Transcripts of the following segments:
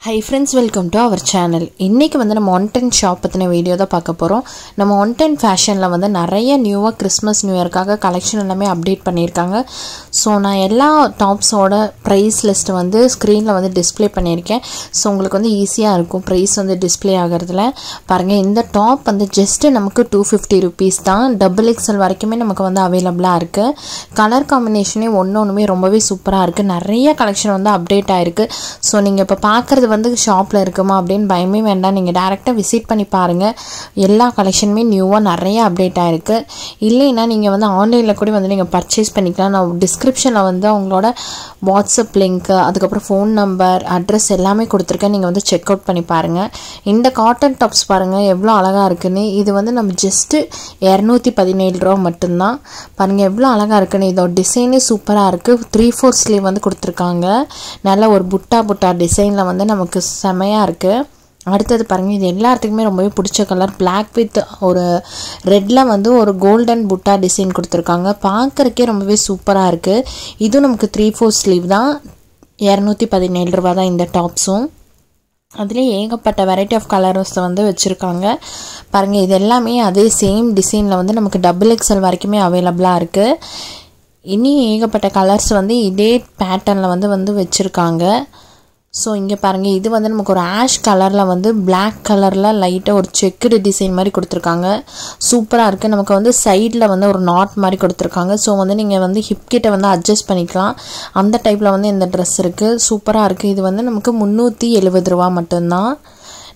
Hi friends, welcome to our channel. இன்னைக்கு வந்து நம்ம 110 ஷாப் பத்தின வீடியோ தான் பார்க்க போறோம். நம்ம 110 ஃபேஷன்ல வந்து நிறைய நியூவா கிறிஸ்மஸ் நியூ இயர்க்காக கலெக்ஷன் எல்லாமே அப்டேட் பண்ணிருக்காங்க. சோ நான் எல்லா டாப்ஸோட பிரைஸ் லிஸ்ட் வந்து ஸ்கிரீன்ல வந்து டிஸ்ப்ளே பண்ணிருக்கேன். சோ உங்களுக்கு வந்து ஈஸியா இருக்கும் பிரைஸ் வந்து டிஸ்ப்ளே ஆகிறதுல. பாருங்க இந்த டாப் வந்து ஜஸ்ட் நமக்கு 250 rupees தான். டபுள் எக்ஸ்எல் வரைக்குமே நமக்கு வந்து அவேலபிளா இருக்கு. கலர் காம்பினேஷனே ஒவ்வொண்ணுமே ரொம்பவே சூப்பரா இருக்கு. நிறைய கலெக்ஷன் வந்து அப்டேட் ஆயிருக்கு. சோ நீங்க இப்ப பார்க்கிறது வந்து ஷாப்ல இருக்குமா அப்படிን பயமே வேண்டாம். நீங்க டைரக்ட்டா விசிட் பண்ணி பாருங்க. எல்லா கலெக்ஷனுமே நியூவா நிறைய அப்டேட் ஆயிருக்கு. இல்லைனா நீங்க வந்து ஆன்லைன்ல கூட வந்து நீங்க பர்ச்சேஸ் பண்ணிக்கலாம். நான் டிஸ்கிரிப்ஷன்ல வந்து அவங்களோட வாட்ஸ்அப் லிங்க், அதுக்கு அப்புறம் ஃபோன் நம்பர், அட்ரஸ் எல்லாமே கொடுத்திருக்கேன். நீங்க வந்து செக் அவுட் பண்ணி பாருங்க. இந்த காட்டன் டாப்ஸ் பாருங்க எவ்வளவு அழகா இருக்குன்னு. இது வந்து நம்ம ஜஸ்ட் 217 ரூபாய் மட்டும் தான். பாருங்க எவ்வளவு அழகா இருக்குன்னு. இதோட டிசைனே சூப்பரா இருக்கு. 3/4 ஸ்லீவ் வந்து கொடுத்திருக்காங்க. நல்ல ஒரு புட்டா டிசைன்ல வந்து நமக்கு செமையா இருக்கு. அடுத்தது பாருங்க இது எல்லாத்துக்குமே ரொம்பவே பிடிச்ச கலர் Black with ஒரு ரெட்ல வந்து ஒரு கோல்டன் புட்டா டிசைன் கொடுத்திருக்காங்க. பார்க்கறதுக்கே ரொம்பவே சூப்பரா இருக்கு. இது நமக்கு 3/4 ஸ்லீவ் தான். 217 ரூபாய் தான் இந்த டாப்ஸும். அதுல ஏகப்பட்ட வெரைட்டி ஆஃப் கலர்ஸ் வந்து வச்சிருக்காங்க. பாருங்க இது எல்லாமே அதே சேம் டிசைன்ல வந்து நமக்கு டபுள் எக்ஸ்எல் வரைக்குமே அவேலபிளா இருக்கு. இனி ஏகப்பட்ட கலர்ஸ் வந்து இதே பேட்டர்ன்ல வந்து வச்சிருக்காங்க. சோ இங்க பாருங்க இது வந்து நமக்கு ஒரு ஆஷ் கலர்ல வந்து Black கலர்ல லைட்டா ஒரு செக்குடு டிசைன் மாதிரி கொடுத்திருக்காங்க. சூப்பரா இருக்கு. நமக்கு வந்து சைடுல வந்து ஒரு நாட் மாதிரி கொடுத்திருக்காங்க. சோ வந்து நீங்க வந்து ஹிப் கிட்ட வந்து அட்ஜஸ்ட் பண்ணிக்கலாம். அந்த டைப்ல வந்து இந்த Dress இருக்கு. சூப்பரா இருக்கு. இது வந்து நமக்கு 370 ரூபாய் மட்டும் தான்.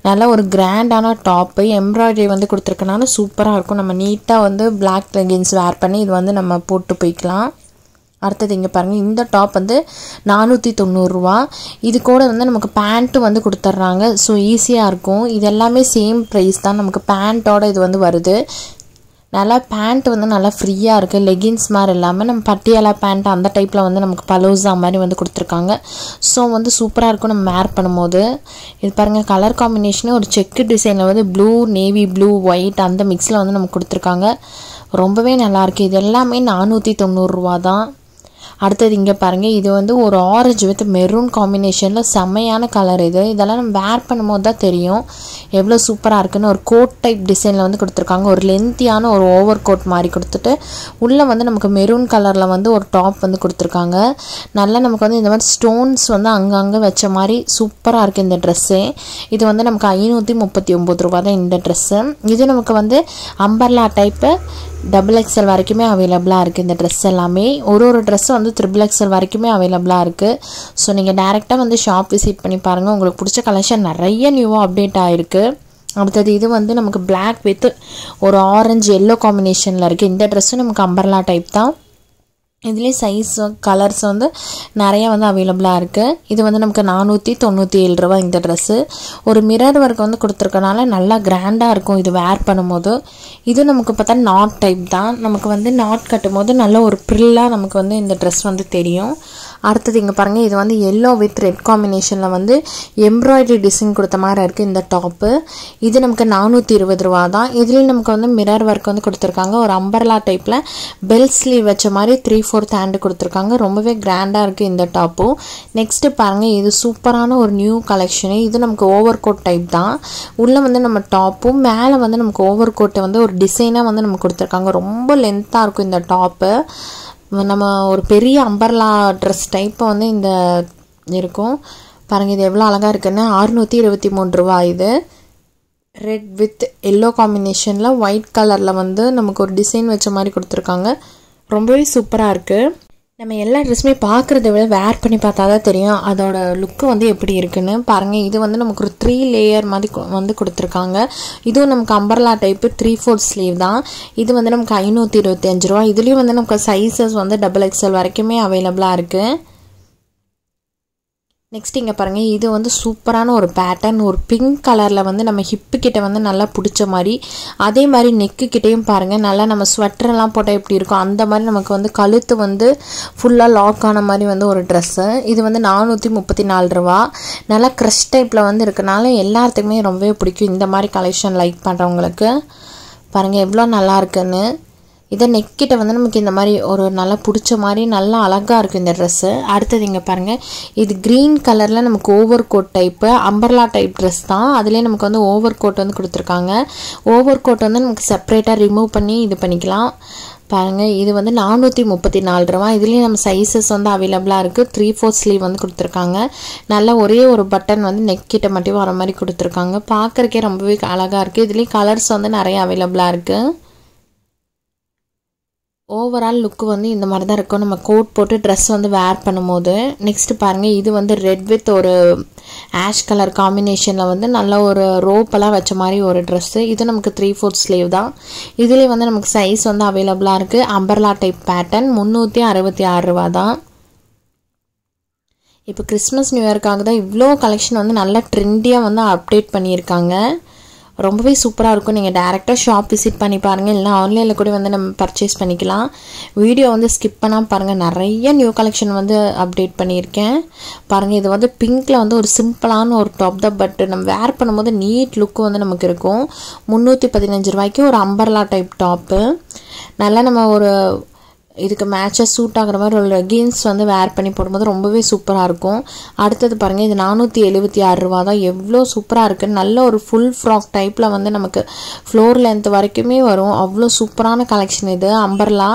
நல்ல ஒரு கிராண்டான டாப், எம்ப்ராய்டரி வந்து கொடுத்திருக்கனால சூப்பரா இருக்கும். நம்ம நீட்டா வந்து Black leggings வேர் பண்ணி இது வந்து நம்ம போட்டு போய்க்கலாம். அடுத்தது இங்க பாருங்க இந்த டாப் வந்து 490 ரூபாய். இது கூட வந்து நமக்கு பேண்ட் வந்து கொடுத்துறாங்க. சோ ஈஸியா இருக்கும். இது எல்லாமே சேம் பிரைஸ் தான். நமக்கு பேண்டோட இது வந்து வருது. நல்லா பேண்ட் வந்து நல்லா ஃப்ரீயா இருக்கு. லெகின்ஸ் மாதிரி இல்லாம நம்ம பட்டியாலா பேண்ட் அந்த டைப்ல வந்து நமக்கு பலோசா மாதிரி வந்து கொடுத்திருக்காங்க. சோ வந்து சூப்பரா இருக்கும் நம்ம வேர் பண்ணும்போது. இது பாருங்க கலர் காம்பினேஷனே ஒரு செக் டிசைன்ல வந்து ப்ளூ, நேவி ப்ளூ, ஒயிட் அந்த மிக்ஸ்ல வந்து நமக்கு கொடுத்திருக்காங்க. ரொம்பவே நல்லா இருக்கு. இது எல்லாமே 490 ரூபாய் தான். அடுத்தது இங்க பாருங்க இது வந்து ஒரு ஆரஞ்சு வித் மெரூன் காம்பினேஷன்ல செமையான கலர் இது. இதெல்லாம் நம்ம வேர் பண்ணும்போது தான் தெரியும் எவ்வளவு சூப்பரா இருக்குன்னு. ஒரு கோட் டைப் டிசைன்ல வந்து கொடுத்திருக்காங்க. ஒரு லென்த்தியான ஒரு ஓவர் கோட் மாதிரி கொடுத்துட்டு உள்ள வந்து நமக்கு மெரூன் கலர்ல வந்து ஒரு டாப் வந்து கொடுத்திருக்காங்க. நல்லா நமக்கு வந்து இந்த மாதிரி ஸ்டோன்ஸ் வந்து அங்கங்க வச்ச மாதிரி சூப்பரா இருக்கு இந்த Dress. இது வந்து நமக்கு 539 ரூபாய் தான் இந்த Dress. இது நமக்கு வந்து அம்பர்லா டைப் டபுள் எக்ஸ்எல் வரைக்குமே அவைலபிளா இருக்கு. இந்த Dress எல்லாமே ஒரு Dress வந்து ட்ரிபிள் எக்ஸ்எல் வரைக்குமே அவைலபிளா இருக்கு. சோ நீங்க டைரக்ட்டா வந்து ஷாப் விசிட் பண்ணி பாருங்க. உங்களுக்கு பிடிச்ச கலெக்ஷன் நிறைய நியூவா அப்டேட் ஆயிருக்கு. அடுத்தது இது வந்து நமக்கு Black with ஒரு ஆரஞ்சு yellow காம்பினேஷன்ல இருக்கு. இந்த Dress நமக்கு அம்பர்லா டைப் தான். இதுலயே சைஸ் கலர்ஸ் வந்து நிறைய வந்து அவைலபிளா இருக்கு. இது வந்து நமக்கு 497 ரூபாய் இந்த Dress. ஒரு மிரர் வர்க் வந்து கொடுத்திருக்கனால நல்லா கிராண்டா இருக்கும் இது வேர் பண்ணும்போது. இது நமக்கு பார்த்தா நாட் டைப் தான். நமக்கு வந்து நாட் கட்டும்போது நல்ல ஒரு பிரில்லா நமக்கு வந்து இந்த Dress வந்து தெரியும். அடுத்தது இங்க பாருங்க இது வந்து yellow with red காம்பினேஷன்ல வந்து எம்ப்ராய்டரி டிசைன் கொடுத்த மாதிரி இருக்கு இந்த டாப். இது நமக்கு 420 ரூபாய் தான். இதுல நமக்கு வந்து மிரர் வர்க் வந்து கொடுத்திருக்காங்க. ஒரு அம்பர்லா டைப்ல பெல் ஸ்லீவ் வச்ச மாதிரி 3/4 ஹேண்ட் கொடுத்திருக்காங்க. ரொம்பவே கிராண்டா இருக்கு இந்த டாப். நெக்ஸ்ட் பாருங்க இது சூப்பரான ஒரு நியூ கலெக்ஷன். இது நமக்கு ஓவர் கோட் டைப் தான். உள்ள வந்து நம்ம டாப்பும் மேல வந்து நமக்கு ஓவர் கோட் வந்து ஒரு டிசைனா வந்து நமக்கு கொடுத்திருக்காங்க. ரொம்ப லென்த்தா இருக்கும் இந்த டாப். நம்ம ஒரு பெரிய அம்பர்லா Dress டைப் வந்து இந்த இருக்கும். பாருங்க இது எவ்வளவு அழகா இருக்குன்னு. 623 ரூபாய் இது. ரெட் வித் yellow காம்பினேஷன்ல ஒயிட் கலர்ல வந்து நமக்கு ஒரு டிசைன் வச்ச மாதிரி கொடுத்திருக்காங்க. ரொம்பவே சூப்பரா இருக்கு. நம்ம எல்லா ட்ரெஸ்ஸுமே பார்க்கறத விட வேர் பண்ணி பார்த்தா தான் தெரியும் அதோட லுக் வந்து எப்படி இருக்குன்னு. பாருங்க இது வந்து நமக்கு ஒரு 3 லேயர் மாதிரி வந்து கொடுத்திருக்காங்க. இதுவும் நமக்கு அம்பர்லா டைப் 3/4 ஸ்லீவ் தான். இது வந்து நமக்கு 525 ரூபாய். இதுலயும் வந்து நமக்கு சைஸஸ் வந்து டபுள் எக்ஸ்எல் வரைக்குமே அவைலபிளா இருக்கு. நெக்ஸ்ட் இங்க பாருங்க இது வந்து சூப்பரான ஒரு பேட்டர்ன். ஒரு பிங்க் கலர்ல வந்து நம்ம ஹிப் கிட்ட வந்து நல்லா பிடிச்ச மாதிரி, அதே மாதிரி நெக்கு கிட்டயும் பாருங்க நல்லா நம்ம ஸ்வெட்டர் எல்லாம் போட்டா எப்படி இருக்கும் அந்த மாதிரி நமக்கு வந்து கழுத்து வந்து ஃபுல்லா லாக் ஆன மாதிரி வந்து ஒரு Dress. இது வந்து 434 ரூபாய். நல்லா கிரஷ் டைப்ல வந்து இருக்கனால எல்லாத்துக்குமே ரொம்பவே பிடிக்கும் இந்த மாதிரி கலெக்ஷன் லைக் பண்றவங்களுக்கு. பாருங்க எவ்வளவு நல்லா இருக்குன்னு. இதை நெக்கிட்ட வந்து நமக்கு இந்த மாதிரி ஒரு நல்லா பிடிச்ச மாதிரி நல்லா அழகாக இருக்கும் இந்த ட்ரெஸ்ஸு. அடுத்தது இங்கே பாருங்கள், இது க்ரீன் கலரில் நமக்கு over coat type umbrella type dress தான். அதுலேயே நமக்கு வந்து ஓவர் கோட் வந்து கொடுத்துருக்காங்க. ஓவர் கோட் வந்து நமக்கு செப்பரேட்டாக ரிமூவ் பண்ணி இது பண்ணிக்கலாம். பாருங்கள், இது வந்து 434 ரூபா. இதுலேயும் நம்ம சைஸஸ் வந்து அவைலபிளாக இருக்குது. 3/4 ஸ்லீவ் வந்து கொடுத்துருக்காங்க. நல்லா ஒரே ஒரு பட்டன் வந்து நெக்கிட்ட மட்டும் வர மாதிரி கொடுத்துருக்காங்க. பார்க்குறக்கே ரொம்பவே அழகாக இருக்குது. இதுலேயும் கலர்ஸ் வந்து நிறைய அவைலபிளாக இருக்குது. ஓவரால் லுக்கு வந்து இந்த மாதிரி தான் இருக்கும் நம்ம கோட் போட்டு ட்ரெஸ் வந்து வேர் பண்ணும்போது. நெக்ஸ்ட்டு பாருங்கள், இது வந்து ரெட் வித் ஒரு ஆஷ் கலர் காம்பினேஷனில் வந்து நல்ல ஒரு ரோப்பெல்லாம் வச்ச மாதிரி ஒரு ட்ரெஸ்ஸு. இது நமக்கு 3/4 ஸ்லீவ் தான். இதுலேயே வந்து நமக்கு சைஸ் வந்து அவைலபிளாக இருக்குது. அம்பர்லா டைப் பேட்டர்ன் 366 ரூபா தான். இப்போ கிறிஸ்மஸ் நியூ இயர்க்காக தான் இவ்வளோ கலெக்ஷன் வந்து நல்லா ட்ரெண்டியாக வந்து அப்டேட் பண்ணியிருக்காங்க. ரொம்பவே சூப்பராக இருக்கும். நீங்கள் டேரெக்டாக ஷாப் விசிட் பண்ணி பாருங்கள், இல்லைனா ஆன்லைனில் கூட வந்து நம்ம பர்ச்சேஸ் பண்ணிக்கலாம். வீடியோ வந்து ஸ்கிப் பண்ணாமல் பாருங்கள். நிறைய நியூ கலெக்ஷன் வந்து அப்டேட் பண்ணியிருக்கேன் பாருங்கள். இது வந்து பிங்க்கில் வந்து ஒரு சிம்பிளான ஒரு டாப் தான். பட் நம்ம வேர் பண்ணும்போது நீட் லுக்கு வந்து நமக்கு இருக்கும். 315 ரூபாய்க்கு ஒரு அம்பர்லா டைப் டாப்பு. நல்லா நம்ம ஒரு இதுக்கு மேட்சாக சூட் ஆகிற மாதிரி ஒரு லெகின்ஸ் வந்து வேர் பண்ணி போடும்போது ரொம்பவே சூப்பராக இருக்கும். அடுத்தது பாருங்கள், இது 476 ரூபா தான். எவ்வளோ சூப்பராக இருக்குது. நல்ல ஒரு ஃபுல் ஃப்ராக் டைப்பில் வந்து நமக்கு ஃப்ளோர் லென்த் வரைக்குமே வரும். அவ்வளோ சூப்பரான கலெக்ஷன் இது. அம்பர்லா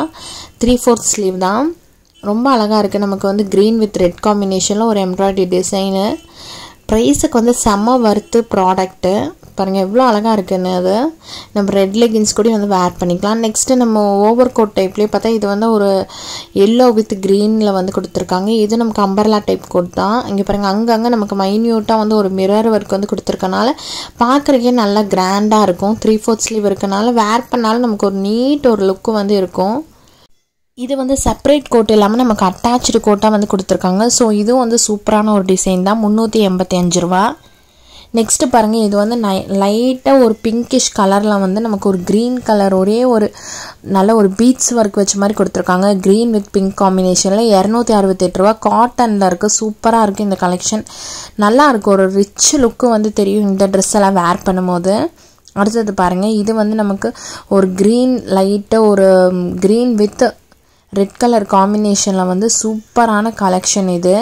3/4 ஸ்லீவ் தான். ரொம்ப அழகாக இருக்குது. நமக்கு வந்து க்ரீன் வித் ரெட் காம்பினேஷனில் ஒரு எம்ப்ராய்டரி டிசைனு. ப்ரைஸுக்கு வந்து செம்ம வர்த்து ப்ராடக்ட்டு. பாருங்கள் எவ்வளோ அழகாக இருக்குன்னு. அது நம்ம ரெட் லெகின்ஸ் கூட வந்து வேர் பண்ணிக்கலாம். நெக்ஸ்ட்டு நம்ம ஓவர் கோட் டைப்லேயே பார்த்தா இது வந்து ஒரு எல்லோ வித் க்ரீனில் வந்து கொடுத்துருக்காங்க. இது நமக்கு அம்பர்லா டைப் கோட் தான். இங்கே பாருங்கள், அங்கங்கே நமக்கு மைன்யூட்டாக வந்து ஒரு மிரர் ஒர்க் வந்து கொடுத்துருக்கனால பார்க்குறக்கே நல்லா கிராண்டாக இருக்கும். 3/4 ஸ்லீவ் இருக்கனால வேர் பண்ணாலும் நமக்கு ஒரு நீட் ஒரு லுக்கு வந்து இருக்கும். இது வந்து செப்பரேட் கோட் இல்லாமல் நமக்கு அட்டாச்சு கோட்டாக வந்து கொடுத்துருக்காங்க. ஸோ இதுவும் வந்து சூப்பரான ஒரு டிசைன் தான். 385 ரூபா. நெக்ஸ்ட்டு பாருங்கள், இது வந்து லைட்டாக ஒரு பிங்கிஷ் கலரில் வந்து நமக்கு ஒரு க்ரீன் கலர் ஒரே ஒரு நல்ல ஒரு பீட்ஸ் ஒர்க் வச்ச மாதிரி கொடுத்துருக்காங்க. க்ரீன் வித் பிங்க் காம்பினேஷனில் 268 ரூபா. காட்டனில் இருக்குது. சூப்பராக இருக்குது இந்த கலெக்ஷன். நல்லா இருக்குது. ஒரு ரிச் லுக்கு வந்து தெரியும் இந்த ட்ரெஸ் எல்லாம் வேர் பண்ணும்போது. அடுத்தது பாருங்கள், இது வந்து நமக்கு ஒரு க்ரீன் லைட்டாக ஒரு க்ரீன் வித் ரெட் கலர் காம்பினேஷனில் வந்து சூப்பரான கலெக்ஷன். இது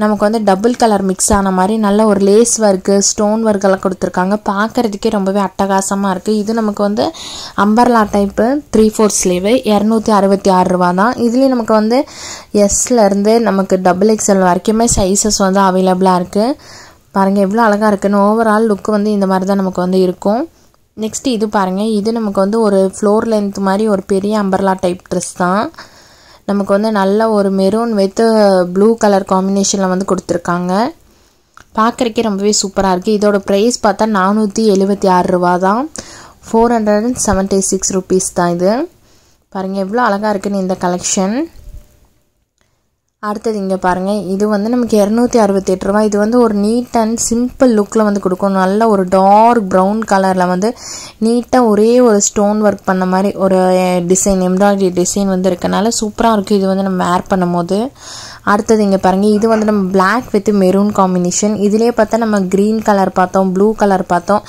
நமக்கு வந்து டபுள் கலர் மிக்ஸ் ஆன மாதிரி நல்ல ஒரு லேஸ் ஒர்க்கு ஸ்டோன் ஒர்க்கெல்லாம் கொடுத்துருக்காங்க. பார்க்குறதுக்கே ரொம்பவே அட்டகாசமாக இருக்குது. இது நமக்கு வந்து அம்பர்லா டைப்பு 3/4 ஸ்லீவு 266 ரூபா தான். இதுலேயும் நமக்கு வந்து எஸ்லேருந்து நமக்கு XXL வரைக்குமே சைஸஸ் வந்து அவைலபிளாக இருக்குது. பாருங்கள் எவ்வளோ அழகாக இருக்குன்னு. ஓவரால் லுக்கு வந்து இந்த மாதிரி தான் நமக்கு வந்து இருக்கும். நெக்ஸ்ட்டு இது பாருங்கள், இது நமக்கு வந்து ஒரு ஃப்ளோர் லென்த் மாதிரி ஒரு பெரிய அம்பர்லா டைப் ட்ரெஸ் தான். நமக்கு வந்து நல்ல ஒரு மெரூன் வித் ப்ளூ கலர் காம்பினேஷனில் வந்து கொடுத்துருக்காங்க. பார்க்குறக்கே ரொம்பவே சூப்பராக இருக்குது. இதோட ப்ரைஸ் பார்த்தா 476 ரூபா தான். 476 ருபீஸ் தான் இது. பாருங்கள் எவ்வளோ அழகாக இருக்குன்னு இந்த கலெக்ஷன். அடுத்தது இங்கே பாருங்கள், இது வந்து நமக்கு 268 ரூபா. இது வந்து ஒரு நீட் அண்ட் சிம்பிள் லுக்கில் வந்து கொடுக்கும். நல்ல ஒரு டார்க் ப்ரௌன் கலரில் வந்து நீட்டாக ஒரே ஒரு ஸ்டோன் ஒர்க் பண்ண மாதிரி ஒரு டிசைன் எம்ப்ராய்டரி டிசைன் வந்து இருக்கனால சூப்பராக இருக்குது இது வந்து நம்ம வேர் பண்ணும் போது. அடுத்தது இங்கே பாருங்கள், இது வந்து நம்ம பிளாக் வித் மெரூன் காம்பினேஷன். இதிலே பார்த்தா நம்ம க்ரீன் கலர் பார்த்தோம், ப்ளூ கலர் பார்த்தோம்.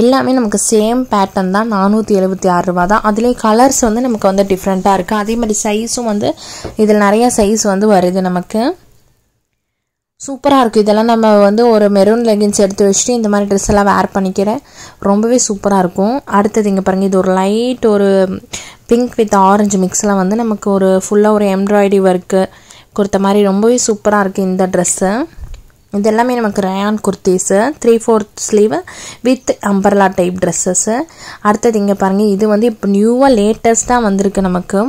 எல்லாமே நமக்கு சேம் பேட்டர்ன் தான். 476 ரூபா தான். அதிலே கலர்ஸ் வந்து நமக்கு வந்து டிஃப்ரெண்ட்டாக இருக்குது. அதே மாதிரி சைஸும் வந்து இதில் நிறையா சைஸ் வந்து வருது நமக்கு. சூப்பராக இருக்குது. இதெல்லாம் நம்ம வந்து ஒரு மெரூன் லெகின்ஸ் எடுத்து வச்சுட்டு இந்த மாதிரி ட்ரெஸ் எல்லாம் வேர் பண்ணிக்கிறேன். ரொம்பவே சூப்பராக இருக்கும். அடுத்தது இங்கே பாருங்கள், இது ஒரு லைட் ஒரு பிங்க் வித் ஆரஞ்சு மிக்ஸில் வந்து நமக்கு ஒரு ஃபுல்லாக ஒரு எம்ப்ராய்டரி ஒர்க்கு கொடுத்த மாதிரி ரொம்பவே சூப்பராக இருக்குது இந்த ட்ரெஸ்ஸு. இது எல்லாமே நமக்கு rayon kurtis 3/4 sleeve with umbrella type dresses. அடுத்தது இங்கே பாருங்கள், இது வந்து இப்போ நியூவாக லேட்டஸ்ட்டாக வந்திருக்கு நமக்கு.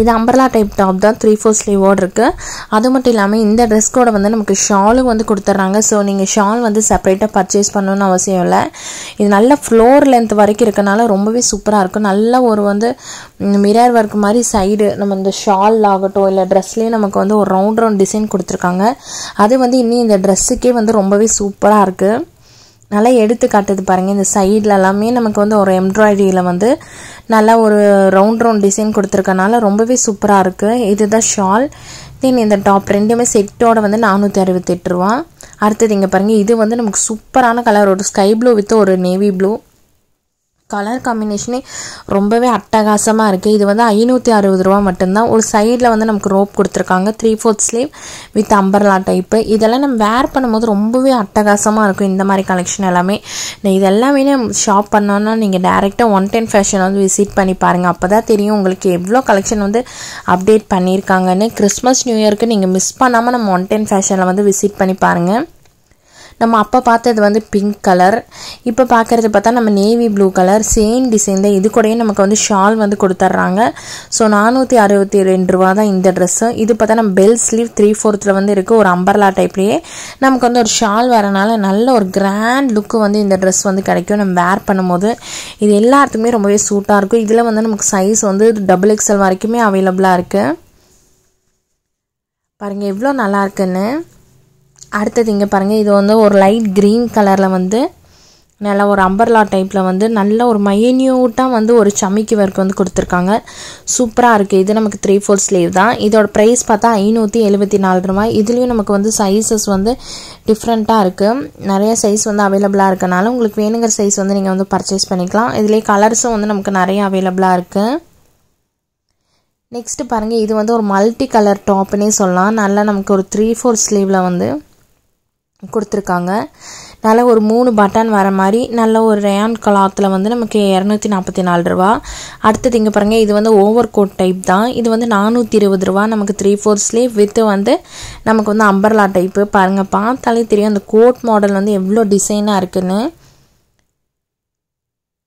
இது அம்பர்லா டைப் டாப் தான். 3/4 ஸ்லீவோடு இருக்குது. அது மட்டும் இல்லாமல் இந்த ட்ரெஸ் கூட வந்து நமக்கு ஷாலும் வந்து கொடுத்துட்றாங்க. ஸோ நீங்கள் ஷால் வந்து செப்பரேட்டாக பர்ச்சேஸ் பண்ணணும்னு அவசியம் இல்லை. இது நல்ல ஃப்ளோர் லென்த் வரைக்கும் இருக்கனால ரொம்பவே சூப்பராக இருக்கும். நல்ல ஒரு வந்து மிரர் ஒர்க் மாதிரி சைடு நம்ம இந்த ஷால் ஆகட்டும் இல்லை ட்ரெஸ்லேயே நமக்கு வந்து ஒரு ரவுண்ட் டிசைன் கொடுத்துருக்காங்க. அது வந்து இன்னும் இந்த ட்ரெஸ்ஸுக்கே வந்து ரொம்பவே சூப்பராக இருக்குது. நல்லா எடுத்து காட்டுது பாருங்கள். இந்த சைடில் எல்லாமே நமக்கு வந்து ஒரு எம்ப்ராய்டரியில் வந்து நல்லா ஒரு ரவுண்ட் டிசைன் கொடுத்துருக்கனால ரொம்பவே சூப்பராக இருக்குது. இதுதான் ஷால். தென் இந்த டாப் ரெண்டுமே செட்டோட வந்து 468 ரூபா. அடுத்தது இங்கே பாருங்கள், இது வந்து நமக்கு சூப்பரான கலர் ஒரு ஸ்கை ப்ளூ வித் ஒரு நேவி ப்ளூ கலர் காம்பினேஷனே ரொம்பவே அட்டகாசமாக இருக்குது. இது வந்து 560 ரூபா மட்டும்தான். ஒரு சைடில் வந்து நமக்கு ரோப் கொடுத்துருக்காங்க, 3/4 ஸ்லீவ் வித் அம்பர்லா டைப்பு. இதெல்லாம் நம்ம வேர் பண்ணும்போது ரொம்பவே அட்டகாசமாக இருக்கும். இந்த மாதிரி கலெக்ஷன் எல்லாமே இது எல்லாமே ஷாப் பண்ணோன்னா நீங்கள் டேரெக்டாக 110 ஃபேஷன் வந்து விசிட் பண்ணி பாருங்கள். அப்போ தான் தெரியும் உங்களுக்கு எவ்வளோ கலெக்ஷன் வந்து அப்டேட் பண்ணியிருக்காங்கன்னு. கிறிஸ்மஸ் நியூ இயருக்கு நீங்கள் மிஸ் பண்ணாமல் நம்ம 110 ஃபேஷனில் வந்து விசிட் பண்ணி பாருங்கள். நம்ம அப்போ பார்த்தது வந்து பிங்க் கலர், இப்போ பார்க்குறது பார்த்தா நம்ம navy blue colour, same design தான். இது கூடயே நமக்கு வந்து ஷால் வந்து கொடுத்துட்றாங்க. ஸோ 462 ரூபா தான் இந்த ட்ரெஸ்ஸு. இது பார்த்தா நம்ம பெல் ஸ்லீவ் 3/4 வந்து இருக்குது. ஒரு அம்பர்லா டைப்லேயே நமக்கு வந்து ஒரு ஷால் வரனால நல்ல ஒரு கிராண்ட் லுக்கு வந்து இந்த ட்ரெஸ் வந்து கிடைக்கும் நம்ம வேர் பண்ணும்போது. இது எல்லாத்துக்குமே ரொம்பவே சூட்டாக இருக்கும். இதில் வந்து நமக்கு சைஸ் வந்து XXL வரைக்குமே அவைலபிளாக இருக்குது. பாருங்கள் எவ்வளோ நல்லா இருக்குன்னு. அடுத்தது இங்கே பாருங்கள், இது வந்து ஒரு லைட் க்ரீன் கலரில் வந்து நல்லா ஒரு அம்பர்லா டைப்பில் வந்து நல்ல ஒரு மைன்யூட்டாக வந்து ஒரு சமிக்கி ஒர்க் வந்து கொடுத்துருக்காங்க. சூப்பராக இருக்குது. இது நமக்கு 3/4 ஸ்லீவ் தான். இதோட ப்ரைஸ் பார்த்தா 574 ரூபா. இதுலேயும் நமக்கு வந்து சைஸஸ் வந்து டிஃப்ரெண்ட்டாக இருக்குது. நிறைய சைஸ் வந்து அவைலபிளாக இருக்கனால உங்களுக்கு வேணுங்கிற சைஸ் வந்து நீங்கள் வந்து பர்ச்சேஸ் பண்ணிக்கலாம். இதுலேயே கலர்ஸும் வந்து நமக்கு நிறைய அவைலபிளாக இருக்குது. நெக்ஸ்ட்டு பாருங்கள், இது வந்து ஒரு மல்டி கலர் டாப்புன்னே சொல்லலாம். நல்லா நமக்கு ஒரு 3/4 ஸ்லீவில் வந்து கொடுத்துருக்காங்க. நல்ல ஒரு 3 பட்டன் வர மாதிரி நல்ல ஒரு ரேயான் கிளாத்தில் வந்து நமக்கு 244 ரூபா. அடுத்தது இங்கே பாருங்கள், இது வந்து ஓவர் கோட் டைப் தான். இது வந்து 420 ரூபா. நமக்கு 3/4 ஸ்லீவ் வித் வந்து நமக்கு வந்து அம்பர்லா டைப்பு. பாருங்கள், பார்த்தாலே தெரியும் அந்த கோட் மாடல் வந்து எவ்வளோ டிசைனாக இருக்குன்னு.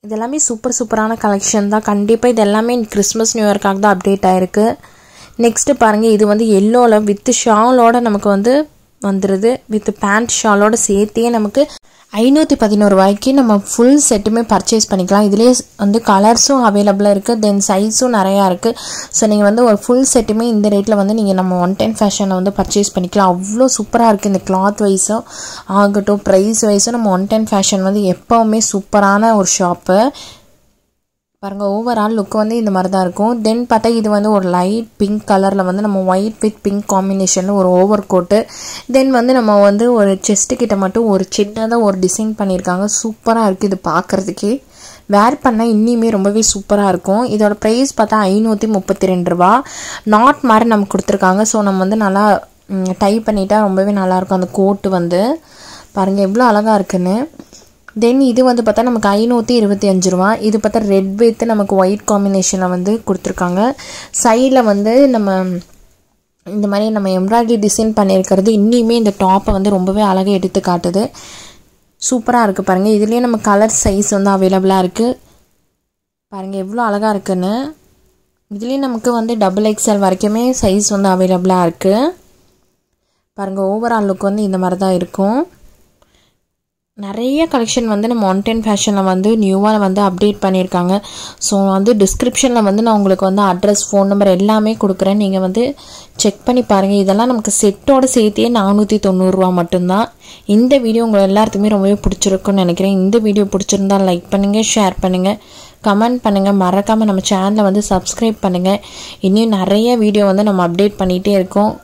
இதெல்லாமே சூப்பரான கலெக்ஷன் தான். கண்டிப்பாக இது எல்லாமே கிறிஸ்மஸ் நியூ இயர்க்காக தான் அப்டேட் ஆகிருக்கு. நெக்ஸ்ட்டு பாருங்கள், இது வந்து எல்லோவில் வித் ஷாலோட நமக்கு வந்து வந்துடுது. வித் பேண்ட் ஷாலோட சேர்த்தியே நமக்கு 511 ரூபாய்க்கு நம்ம ஃபுல் செட்டுமே பர்ச்சேஸ் பண்ணிக்கலாம். இதுலேயே வந்து கலர்ஸும் அவைலபிளாக இருக்குது, தென் சைஸும் நிறையா இருக்குது. ஸோ நீங்கள் வந்து ஒரு ஃபுல் செட்டுமே இந்த ரேட்டில் வந்து நீங்கள் நம்ம 110 ஃபேஷனில் வந்து பர்ச்சேஸ் பண்ணிக்கலாம். அவ்வளோ சூப்பராக இருக்குது. இந்த கிளாத் வைஸும் ஆகட்டும், ப்ரைஸ் வைஸும் நம்ம 110 ஃபேஷன் வந்து எப்போவுமே சூப்பரான ஒரு ஷாப்பு. பாருங்கள், ஓவரால் லுக் வந்து இந்த மாதிரி தான் இருக்கும். தென் பார்த்தா இது வந்து ஒரு லைட் பிங்க் கலரில் வந்து நம்ம ஒயிட் வித் பிங்க் காம்பினேஷனில் ஒரு ஓவர் கோட்டு. தென் வந்து நம்ம வந்து ஒரு செஸ்ட்டு கிட்ட மட்டும் ஒரு சின்னதாக ஒரு டிசைன் பண்ணியிருக்காங்க. சூப்பராக இருக்குது. இது பார்க்குறதுக்கே வேர் பண்ணால் இன்னுமே ரொம்பவே சூப்பராக இருக்கும். இதோட ப்ரைஸ் பார்த்தா 532 ரூபா. நாட் மாதிரி நமக்கு கொடுத்துருக்காங்க. ஸோ நம்ம வந்து நல்லா டை பண்ணிட்டா ரொம்பவே நல்லாயிருக்கும். அந்த கோட்டு வந்து பாருங்கள் எவ்வளோ அழகாக இருக்குன்னு. தென் இது வந்து பார்த்தா நமக்கு 525 ரூபா. இது பார்த்தா ரெட் வித் நமக்கு ஒயிட் காம்பினேஷனில் வந்து கொடுத்துருக்காங்க. சைடில் வந்து நம்ம இந்த மாதிரி நம்ம எம்ப்ராய்டரி டிசைன் பண்ணியிருக்கிறது இன்னுமே இந்த டாப்பை வந்து ரொம்பவே அழகாக எடுத்து காட்டுது. சூப்பராக இருக்குது பாருங்கள். இதுலேயே நம்ம கலர் சைஸ் வந்து அவைலபிளாக இருக்குது. பாருங்கள் எவ்வளோ அழகாக இருக்குன்னு. இதுலேயும் நமக்கு வந்து XXL வரைக்குமே சைஸ் வந்து அவைலபிளாக இருக்குது. பாருங்கள் ஓவரால் லுக் வந்து இந்த மாதிரி தான் இருக்கும். நிறைய கலெக்ஷன் வந்து நம்ம 110 ஃபேஷனில் வந்து நியூவாக வந்து அப்டேட் பண்ணியிருக்காங்க. ஸோ வந்து டிஸ்கிரிப்ஷனில் வந்து நான் உங்களுக்கு வந்து அட்ரஸ், ஃபோன் நம்பர் எல்லாமே கொடுக்குறேன். நீங்கள் வந்து செக் பண்ணி பாருங்கள். இதெல்லாம் நமக்கு செட்டோடு சேர்த்தியே 490 ரூபா மட்டும்தான். இந்த வீடியோ உங்கள் எல்லாத்துக்குமே ரொம்பவே பிடிச்சிருக்குன்னு நினைக்கிறேன். இந்த வீடியோ பிடிச்சிருந்தால் லைக் பண்ணுங்கள், ஷேர் பண்ணுங்கள், கமெண்ட் பண்ணுங்கள். மறக்காமல் நம்ம சேனலை வந்து சப்ஸ்கிரைப் பண்ணுங்கள். இன்னும் நிறைய வீடியோ வந்து நம்ம அப்டேட் பண்ணிகிட்டே இருக்கோம்.